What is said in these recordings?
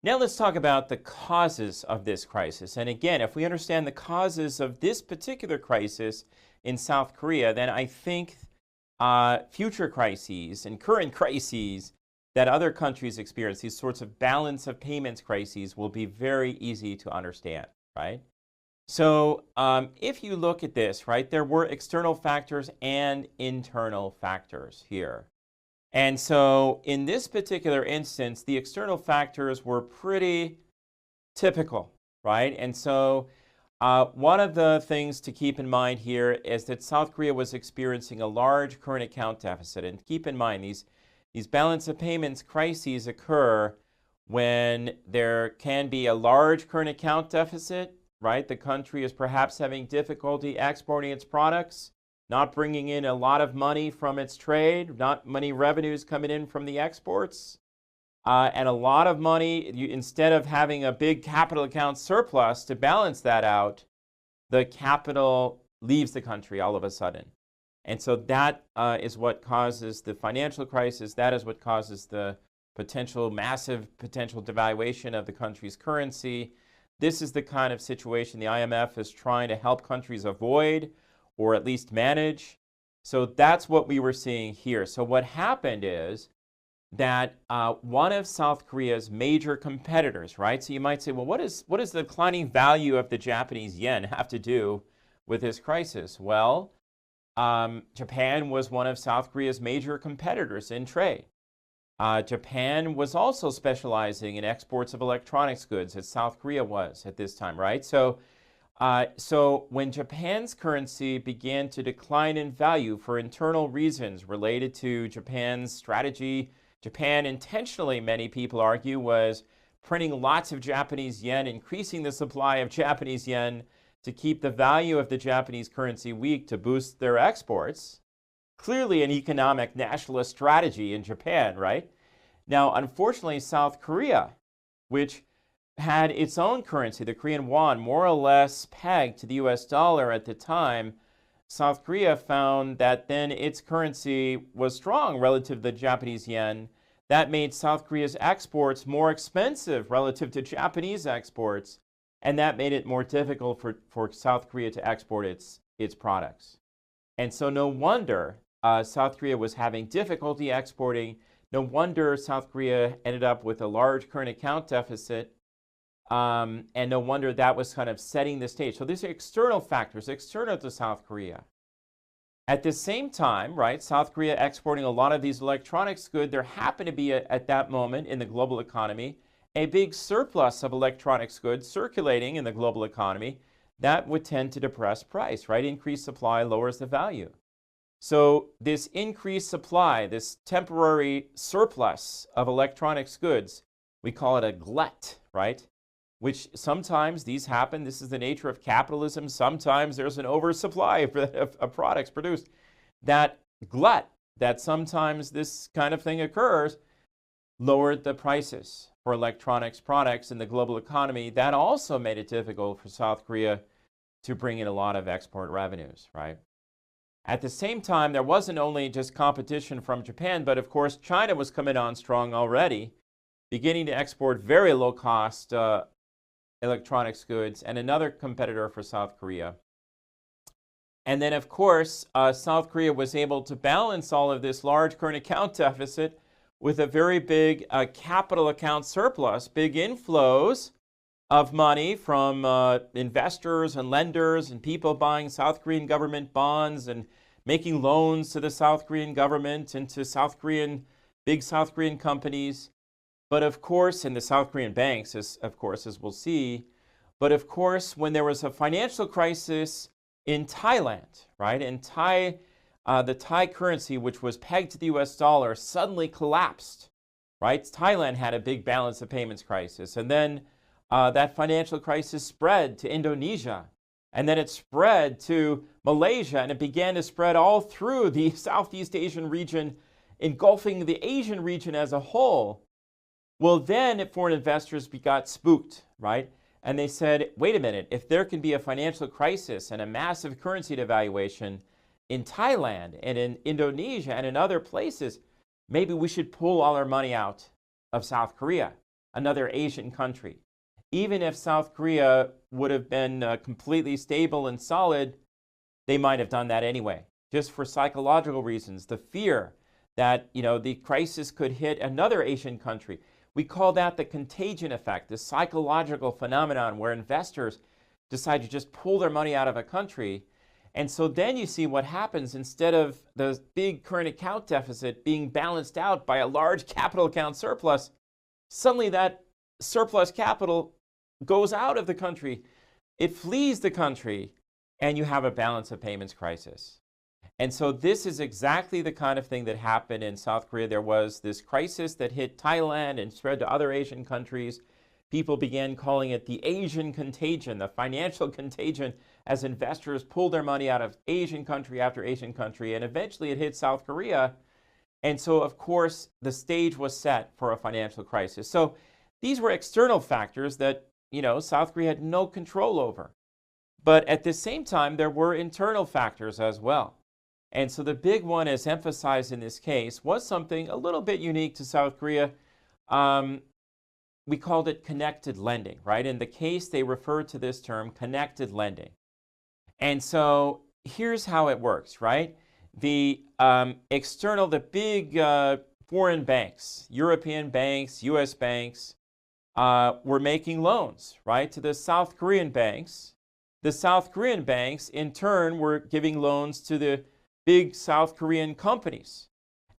Now let's talk about the causes of this crisis. And again, if we understand the causes of this particular crisis in South Korea, then I think future crises and current crises that other countries experience, these sorts of balance of payments crises, will be very easy to understand, right? So if you look at this, right, there were external factors and internal factors here. And so in this particular instance, the external factors were pretty typical, right? And so one of the things to keep in mind here is that South Korea was experiencing a large current account deficit. And keep in mind, these balance of payments crises occur when there can be a large current account deficit, right? The country is perhaps having difficulty exporting its products, not bringing in a lot of money from its trade, not many revenues coming in from the exports, and a lot of money, instead of having a big capital account surplus to balance that out, the capital leaves the country all of a sudden. And so that is what causes the financial crisis. That is what causes the massive potential devaluation of the country's currency. This is the kind of situation the IMF is trying to help countries avoid, or at least manage. So that's what we were seeing here. So what happened is that one of South Korea's major competitors, right? So you might say, well, what does the declining value of the Japanese yen have to do with this crisis? Well, Japan was one of South Korea's major competitors in trade. Japan was also specializing in exports of electronics goods, as South Korea was at this time, right? So when Japan's currency began to decline in value for internal reasons related to Japan's strategy, Japan intentionally, many people argue, was printing lots of Japanese yen, increasing the supply of Japanese yen to keep the value of the Japanese currency weak to boost their exports. Clearly an economic nationalist strategy in Japan, right? Now, unfortunately, South Korea, which had its own currency, the Korean won, more or less pegged to the US dollar at the time, South Korea found that then its currency was strong relative to the Japanese yen. That made South Korea's exports more expensive relative to Japanese exports, and that made it more difficult for South Korea to export its products. And so no wonder South Korea was having difficulty exporting. No wonder South Korea ended up with a large current account deficit. And no wonder that was kind of setting the stage. So these are external factors, external to South Korea. At the same time, right, South Korea exporting a lot of these electronics goods, there happened to be, at that moment in the global economy, a big surplus of electronics goods circulating in the global economy that would tend to depress price, right? Increased supply lowers the value. So this increased supply, this temporary surplus of electronics goods, we call it a glut, right? Which sometimes these happen. This is the nature of capitalism. Sometimes there's an oversupply of products produced. That glut, that sometimes this kind of thing occurs, lowered the prices for electronics products in the global economy. That also made it difficult for South Korea to bring in a lot of export revenues, right? At the same time, there wasn't only just competition from Japan, but of course, China was coming on strong already, beginning to export very low-cost electronics goods, and another competitor for South Korea. And then, of course, South Korea was able to balance all of this large current account deficit with a very big capital account surplus, big inflows of money from investors and lenders and people buying South Korean government bonds and making loans to the South Korean government and to big South Korean companies. But of course, in the South Korean banks, as we'll see, but of course, when there was a financial crisis in Thailand, right, and the Thai currency, which was pegged to the US dollar, suddenly collapsed, right? Thailand had a big balance of payments crisis. And then that financial crisis spread to Indonesia. And then it spread to Malaysia, and it began to spread all through the Southeast Asian region, engulfing the Asian region as a whole. Well, then foreign investors got spooked, right? And they said, wait a minute, if there can be a financial crisis and a massive currency devaluation in Thailand and in Indonesia and in other places, maybe we should pull all our money out of South Korea. another Asian country. Even if South Korea would have been completely stable and solid, they might have done that anyway, just for psychological reasons. The fear that, the crisis could hit another Asian country. We call that the contagion effect, the psychological phenomenon where investors decide to just pull their money out of a country. And so then you see what happens. Instead of the big current account deficit being balanced out by a large capital account surplus, suddenly that surplus capital goes out of the country. It flees the country, and you have a balance of payments crisis. And so this is exactly the kind of thing that happened in South Korea. There was this crisis that hit Thailand and spread to other Asian countries. People began calling it the Asian contagion, the financial contagion, as investors pulled their money out of Asian country after Asian country, and eventually it hit South Korea. And so, of course, the stage was set for a financial crisis. So these were external factors that, South Korea had no control over. But at the same time, there were internal factors as well. And so the big one, as emphasized in this case, was something a little bit unique to South Korea. We called it connected lending, right? In the case, they referred to this term connected lending. And so here's how it works, right? The the big foreign banks, European banks, US banks, were making loans, right, to the South Korean banks. The South Korean banks, in turn, were giving loans to the big South Korean companies.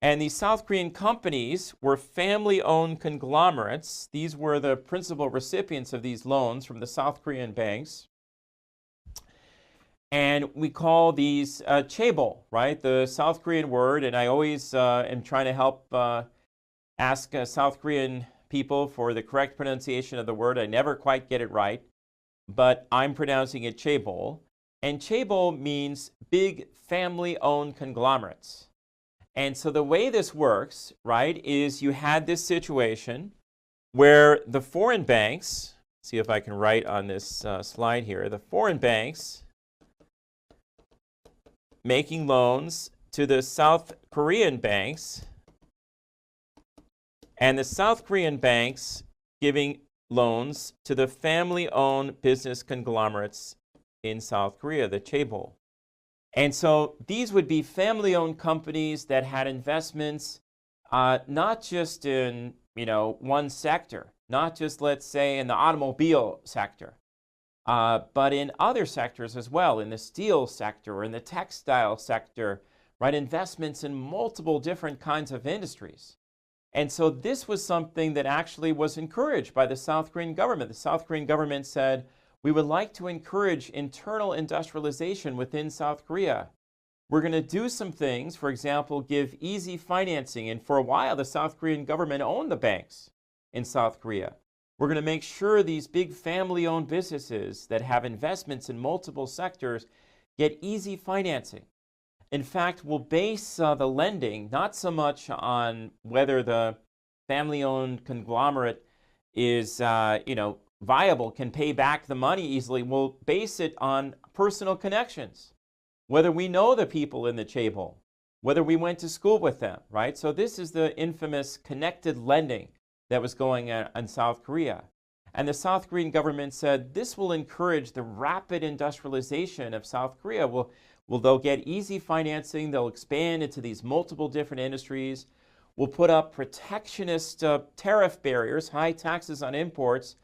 And these South Korean companies were family-owned conglomerates. These were the principal recipients of these loans from the South Korean banks. And we call these chaebol, right? The South Korean word, and I always am trying to help ask South Korean people for the correct pronunciation of the word. I never quite get it right, but I'm pronouncing it chaebol. And chaebol means big family-owned conglomerates. And so the way this works, right, is you had this situation where the foreign banks, see if I can write on this slide here, the foreign banks making loans to the South Korean banks, and the South Korean banks giving loans to the family-owned business conglomerates in South Korea, the chaebol. And so these would be family-owned companies that had investments not just in, one sector, not just, let's say, in the automobile sector, but in other sectors as well, in the steel sector or in the textile sector, right? Investments in multiple different kinds of industries. And so this was something that actually was encouraged by the South Korean government. The South Korean government said, we would like to encourage internal industrialization within South Korea. We're going to do some things, for example, give easy financing. And for a while, the South Korean government owned the banks in South Korea. We're going to make sure these big family-owned businesses that have investments in multiple sectors get easy financing. In fact, we'll base the lending not so much on whether the family-owned conglomerate is, viable, can pay back the money easily. We'll base it on personal connections, whether we know the people in the chaebol, whether we went to school with them, right? So this is the infamous connected lending that was going on in South Korea. And the South Korean government said this will encourage the rapid industrialization of South Korea. They'll get easy financing, they'll expand into these multiple different industries. We'll put up protectionist tariff barriers, high taxes on imports,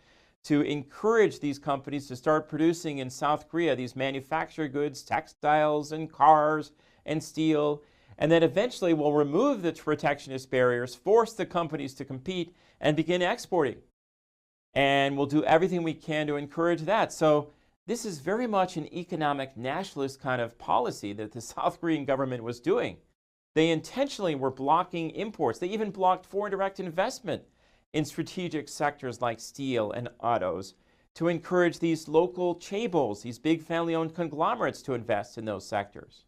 to encourage these companies to start producing in South Korea these manufactured goods, textiles and cars and steel. And then eventually we'll remove the protectionist barriers, force the companies to compete and begin exporting. And we'll do everything we can to encourage that. So this is very much an economic nationalist kind of policy that the South Korean government was doing. They intentionally were blocking imports. They even blocked foreign direct investment in strategic sectors like steel and autos to encourage these local chaebols, these big family-owned conglomerates, to invest in those sectors.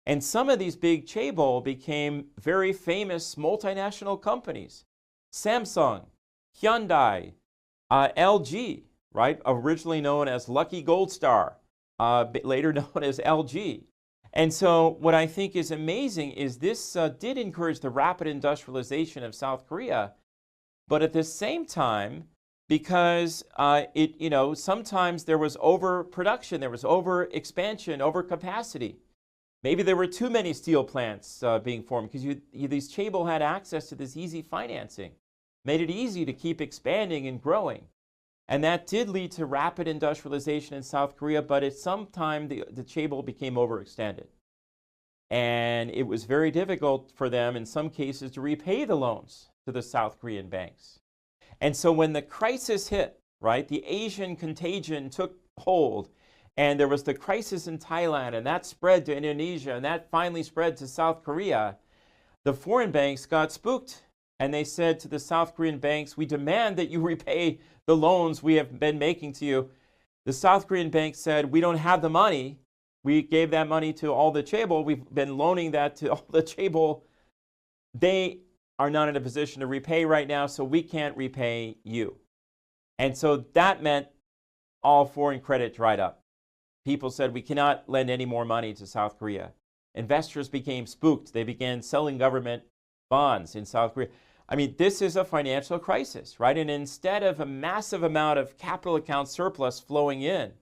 And some of these big chaebol became very famous multinational companies. Samsung, Hyundai, LG, right? Originally known as Lucky Gold Star, later known as LG. And so what I think is amazing is this did encourage the rapid industrialization of South Korea, But at the same time, because sometimes there was overproduction, there was over expansion, over capacity. Maybe there were too many steel plants being formed because these chaebol had access to this easy financing, made it easy to keep expanding and growing. And that did lead to rapid industrialization in South Korea, but at some time the chaebol became overextended. And it was very difficult for them in some cases to repay the loans to the South Korean banks. And so when the crisis hit, right, the Asian contagion took hold, and there was the crisis in Thailand, and that spread to Indonesia, and that finally spread to South Korea, the foreign banks got spooked. And they said to the South Korean banks, we demand that you repay the loans we have been making to you. The South Korean banks said, we don't have the money. We gave that money to all the chaebol. We've been loaning that to all the chaebol. They are not in a position to repay right now, so we can't repay you. And so that meant all foreign credit dried up. People said, we cannot lend any more money to South Korea. Investors became spooked. They began selling government bonds in South Korea. I mean, this is a financial crisis, right? And instead of a massive amount of capital account surplus flowing in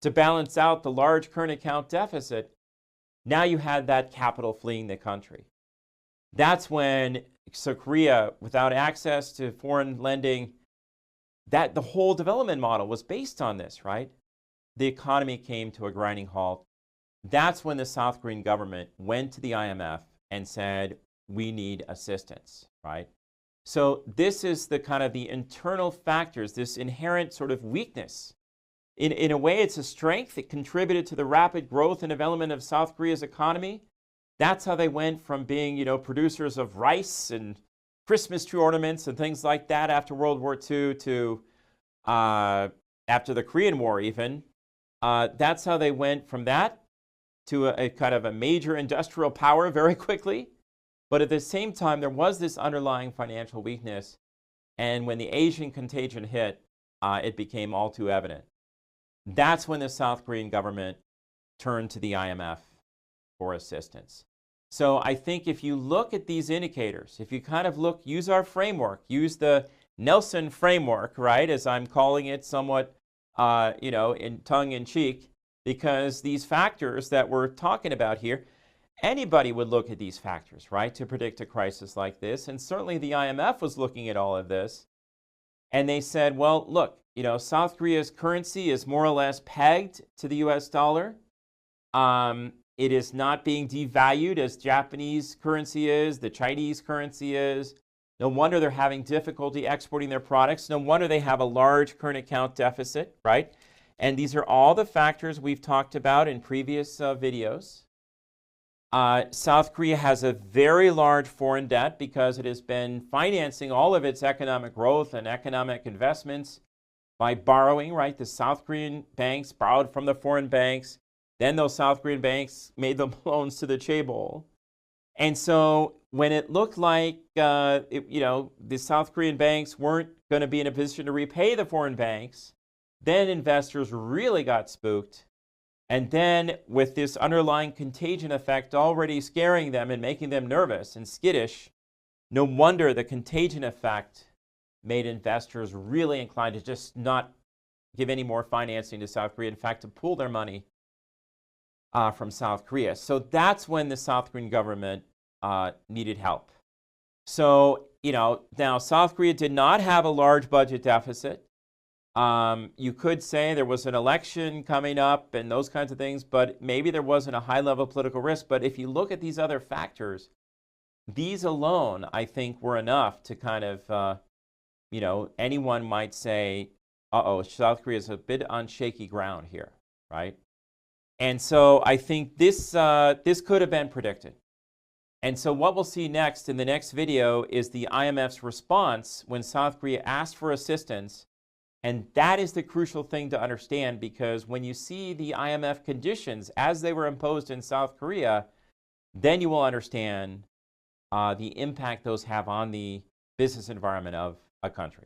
to balance out the large current account deficit, now you had that capital fleeing the country. That's when Korea, without access to foreign lending, that the whole development model was based on this, right? The economy came to a grinding halt. That's when the South Korean government went to the IMF and said, we need assistance, right? So this is the kind of the internal factors, this inherent sort of weakness. In a way, it's a strength. It contributed to the rapid growth and development of South Korea's economy. That's how they went from being, producers of rice and Christmas tree ornaments and things like that after World War II to after the Korean War even. That's how they went from that to a kind of a major industrial power very quickly. But at the same time, there was this underlying financial weakness. And when the Asian contagion hit, it became all too evident. That's when the South Korean government turned to the IMF for assistance. So I think if you look at these indicators, if you kind of use our framework, use the Nelson framework, right, as I'm calling it somewhat, in tongue-in-cheek, because these factors that we're talking about here, anybody would look at these factors, right, to predict a crisis like this. And certainly the IMF was looking at all of this. And they said, well, look, South Korea's currency is more or less pegged to the US dollar. It is not being devalued as Japanese currency is, the Chinese currency is. No wonder they're having difficulty exporting their products. No wonder they have a large current account deficit, right? And these are all the factors we've talked about in previous videos. South Korea has a very large foreign debt because it has been financing all of its economic growth and economic investments by borrowing, right? The South Korean banks borrowed from the foreign banks. Then those South Korean banks made the loans to the chaebol. And so when it looked like the South Korean banks weren't going to be in a position to repay the foreign banks, then investors really got spooked. And then with this underlying contagion effect already scaring them and making them nervous and skittish, no wonder the contagion effect made investors really inclined to just not give any more financing to South Korea. In fact, to pull their money from South Korea. So that's when the South Korean government needed help. So, now South Korea did not have a large budget deficit. You could say there was an election coming up and those kinds of things, but maybe there wasn't a high level of political risk. But if you look at these other factors, these alone, I think, were enough to kind of, anyone might say, South Korea is a bit on shaky ground here, right? And so I think this could have been predicted. And so what we'll see next in the next video is the IMF's response when South Korea asked for assistance. And that is the crucial thing to understand, because when you see the IMF conditions as they were imposed in South Korea, then you will understand the impact those have on the business environment of a country.